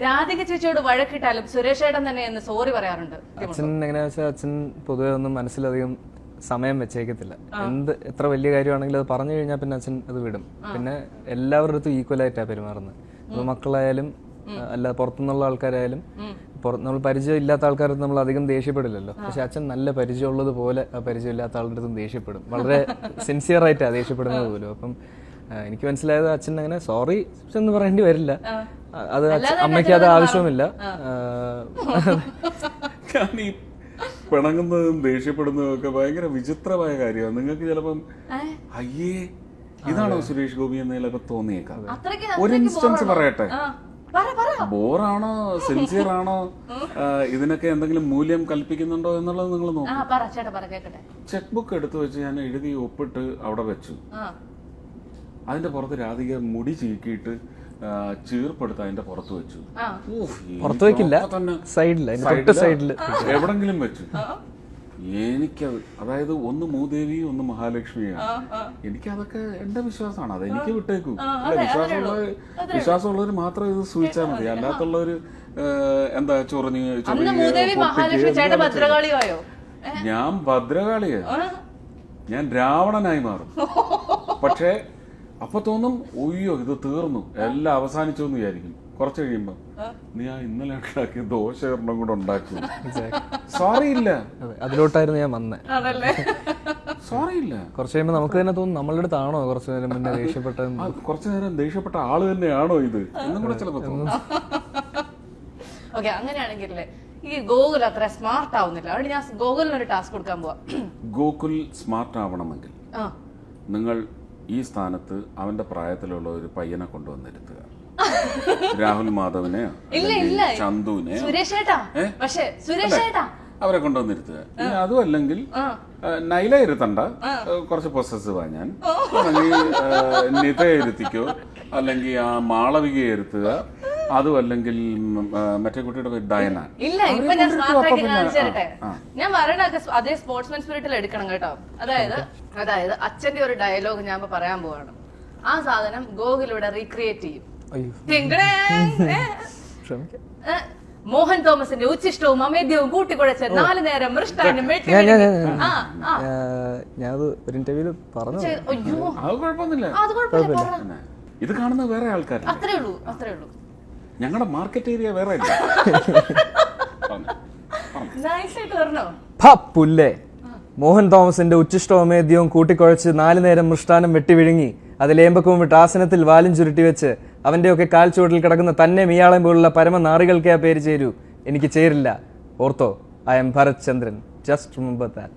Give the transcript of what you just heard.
രാധിക ചേച്ചിയോട് വഴക്കിട്ടാലും സുരേഷ് ഏട്ടൻ തന്നെ എന്ന് സോറി പറയാറുണ്ട്. അച്ഛൻ എങ്ങനെയാ വെച്ചാൽ അച്ഛൻ പൊതുവെ ഒന്നും മനസ്സിലധികം സമയം വെച്ചേക്കത്തില്ല. എത്ര വലിയ കാര്യമാണെങ്കിലും അത് പറഞ്ഞു കഴിഞ്ഞാൽ പിന്നെ അച്ഛൻ അത് വിടും. പിന്നെ എല്ലാവരുടെ അടുത്തും ഈക്വൽ ആയിട്ടാണ് പെരുമാറുന്നത്. ഇപ്പൊ മക്കളായാലും അല്ല പുറത്തുനിന്നുള്ള ആൾക്കാരായാലും നമ്മൾ പരിചയം ഇല്ലാത്ത ആൾക്കാർക്ക് നമ്മൾ അധികം ദേഷ്യപ്പെടില്ലല്ലോ. പക്ഷെ അച്ഛൻ നല്ല പരിചയമുള്ളത് പോലെ ആ പരിചയമില്ലാത്ത ആളുടെ അടുത്തും ദേഷ്യപ്പെടും. വളരെ സിൻസിയർ ആയിട്ടാണ് ദേഷ്യപ്പെടുന്നത് പോലും. അപ്പം എനിക്ക് മനസ്സിലായത് അച്ഛൻ അങ്ങനെ സോറി എന്ന് പറയേണ്ടി വരില്ല. അത് അമ്മയ്ക്ക് അത് ആവശ്യവുമില്ല. പിണങ്ങുന്നതും ദേഷ്യപ്പെടുന്നതും ഒക്കെ ഭയങ്കര വിചിത്രമായ കാര്യമാണ്. നിങ്ങൾക്ക് ചിലപ്പം അയ്യേ ഇതാണോ സുരേഷ് ഗോപി എന്ന് ചിലപ്പോ തോന്നിയേക്കാം. ഒരു ഇൻസ്റ്റൻസ് പറയട്ടെ, ബോറാണോ സിൻസിയർ ആണോ ഇതിനൊക്കെ എന്തെങ്കിലും മൂല്യം കൽപ്പിക്കുന്നുണ്ടോ എന്നുള്ളത് നിങ്ങൾ നോക്കും. ചെക്ക് ബുക്ക് എടുത്തു വെച്ച് ഞാൻ എഴുതി ഒപ്പിട്ട് അവിടെ വെച്ചു. അതിന്റെ പുറത്ത് രാധിക മുടി ചീക്കിയിട്ട് ചീർപ്പെടുത്ത് അതിന്റെ പുറത്ത് വെച്ചു. പുറത്ത് വെക്കില്ല, സൈഡില് എവിടെങ്കിലും വെച്ചു. എനിക്കത്, അതായത് ഒന്ന് മൂദേവി ഒന്ന് മഹാലക്ഷ്മിയാണ്. എനിക്കതൊക്കെ എന്റെ വിശ്വാസമാണ്, അത് എനിക്ക് വിട്ടേക്കൂ. വിശ്വാസമുള്ളവർ മാത്രം ഇത് സൂചിച്ചാൽ മതി. അല്ലാത്തുള്ളവര് എന്താ ചൊറിഞ്ഞ് ഞാൻ ഭദ്രകാളിയാ, ഞാൻ രാവണനായി മാറും. പക്ഷേ അപ്പൊ തോന്നും ഒയ്യോ ഇത് തീർന്നു, എല്ലാം അവസാനിച്ചു എന്ന് വിചാരിക്കും. കുറച്ച് കഴിയുമ്പോ നീ ആ ഇന്നലെ ഉണ്ടാക്കിയ ദോശ ഒരെണ്ണം കൂടെ ഉണ്ടാക്കും. സോറി ഇല്ല, അതിലോട്ടായിരുന്നു ഞാൻ വന്നേ. സോറി ഇല്ല. കുറച്ച് കഴിയുമ്പോ നമുക്ക് തന്നെ തോന്നും നമ്മളുടെ അടുത്താണോ കുറച്ചു നേരം മുന്നേ ദേഷ്യപ്പെട്ട, കുറച്ചു നേരം ദേഷ്യപ്പെട്ട ആള് തന്നെയാണോ ഇത് എന്നും കൂടെ ചിലപ്പോ തോന്നും. ഓക്കെ, അങ്ങനെയാണെങ്കിലേ ഈ ഗോകുൽ അത്ര സ്മാർട്ട് ആവുന്നില്ല. അവിടെ ഞാൻ ഗോകുലിന് ഒരു ടാസ്ക് കൊടുക്കാൻ പോവാ. ഗോകുൽ സ്മാർട്ട് ആവണമെങ്കിൽ നിങ്ങൾ ഈ സ്ഥാനത്ത് അവന്റെ പ്രായത്തിലുള്ള ഒരു പയ്യനെ കൊണ്ടുവന്നിരുത്തുക. രാഹുൽ മാധവനെ, ചന്തുവിനെ, അവരെ കൊണ്ടുവന്നിരുത്തുക. അതും അല്ലെങ്കിൽ നൈല ഇരുത്തണ്ട, കുറച്ച് പൊസസീവാ ഞാൻ. അല്ലെങ്കിൽ നിതയെ ഇരുത്തിക്കോ, അല്ലെങ്കിൽ ആ മാളവികയെ ഇരുത്തുക. അതും അല്ലെങ്കിൽ മറ്റേ കുട്ടിയുടെ പേര് ഡയന. ഇല്ല, ഇപ്പൊ ഞാൻ ഞാൻ പറയണൊക്കെ അതേ സ്പോർട്സ്മാൻ സ്പിരിറ്റിൽ എടുക്കണം കേട്ടോ. അതായത് അച്ഛന്റെ ഒരു ഡയലോഗ് ഞാൻ പറയാൻ പോവാണ്. ആ സാധനം ഗോകുലൂടെ റീക്രിയേറ്റ് ചെയ്യും. മോഹൻ തോമസിന്റെ ഉച്ചിഷ്ടവും അമേദ്യവും കൂട്ടിക്കുഴച്ച് 4 നേരം മൃഷ്ടാനും ഞാനത് ഒരു ഇന്റർവ്യൂല് പറഞ്ഞു. ഇത് കാണുന്ന വേറെ ആൾക്കാർ, അത്രേ ഉള്ളൂ. ഞങ്ങളുടെ മാർക്കറ്റ് ഏരിയ വേറെ പുല്ലേ. മോഹൻ തോമസിന്റെ ഉച്ചിഷ്ടവും അമേദ്യവും കൂട്ടിക്കുഴച്ച് 4 നേരം മൃഷ്ടാനം വെട്ടി വിഴുങ്ങി അതിലേമ്പക്കവും വിട്ട് ആസനത്തിൽ വാലും ചുരുട്ടി വെച്ച് അവന്റെയൊക്കെ കാൽ ചുവട്ടിൽ കിടക്കുന്ന തന്നെ മിയാളം പോലുള്ള പരമനാറികൾക്ക് ആ പേര് ചേരൂ. എനിക്ക് ചേരില്ല. ഓർത്തോ, I am Bharath Chandran. Just remember that.